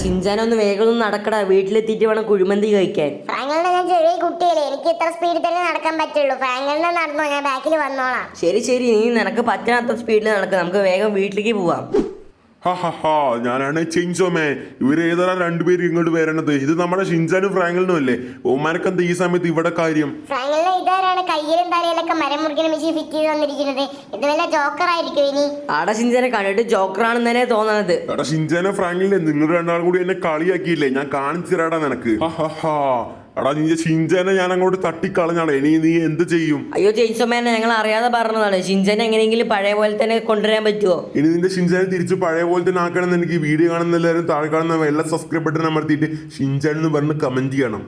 ഷിൻചാനൊന്ന് വേഗം ഒന്ന് നടക്കടാ, വീട്ടിലെത്തിയിട്ട് വേണം കുഴിമന്തി കഴിക്കാൻ. ഫ്രാങ്കലിനെ ഞാൻ ചെറിയ കുട്ടിയല്ലേ, എനിക്ക് ഇത്ര സ്പീഡിൽ തന്നെ നടക്കാൻ പറ്റുള്ളൂ. ഫ്രാങ്കലിനെ നടന്നോ, ഞാൻ ബാക്കിൽ വന്നോളാം. ശരി ശരി, നീ നിനക്ക് പറ്റാത്ത സ്പീഡിൽ നടക്കുക, നമുക്ക് വേഗം വീട്ടിലേക്ക് പോവാം. ഞാനാണ് ചെയിൻസോ മാൻ. ഇവര് ഏതാ രണ്ടുപേരും ഇങ്ങോട്ട് വരണത്? ഇത് നമ്മുടെ ഷിൻചാനും ഫ്രാങ്കലിനും അല്ലേ? ഓമാനക്ക് എന്താ ഈ സമയത്ത് ഇവിടെ കാര്യം? ഫ്രാങ്കലിനെ ഇതാരാണ് കയ്യിലും തലയിലൊക്കെ മരം മുറിക്കുന്ന മെഷീൻ ഫിറ്റ് ചെയ്ത് വന്നിരിക്കുന്നത്? ഇത് വല്ല ജോക്കർ ആയിരിക്കും ഇനി? ആടെ ഷിൻചാനെ കണ്ടിട്ട് ജോക്കറാണെന്ന് തന്നെ തോന്നണത്. എടാ ഷിൻചാനോ ഫ്രാങ്കലിനെ നിങ്ങൾ രണ്ടാളും കൂടി എന്നെ കളിയാക്കിയില്ലേ? ഞാൻ കാണിച്ചു തരാടാ നിനക്ക്. എടാ നീ ഷിൻചാനെ ഞാൻ അങ്ങോട്ട് തട്ടിക്കളഞ്ഞാളെ, ഇനി നീ എന്ത് ചെയ്യും? അയ്യോ ചെയിൻസോ മാനെ, ഞങ്ങൾ അറിയാതെ പറഞ്ഞതാണ്. ഷിൻചാനെ എങ്ങനെയെങ്കിലും പഴയ പോലെ തന്നെ കൊണ്ടുവരാൻ പറ്റുമോ? ഇനി നിന്റെ ഷിൻചാനെ തിരിച്ച് പഴയ പോലെ തന്നെ ആക്കണമെന്ന് എനിക്ക് വീഡിയോ കാണുന്ന എല്ലാവരും താഴെ കാണുന്ന വെള്ള സബ്സ്ക്രൈബ് ബട്ടൺ അമർത്തിയിട്ട് ഷിൻചാൻ എന്ന് പറഞ്ഞ് കമന്റ് ചെയ്യണം.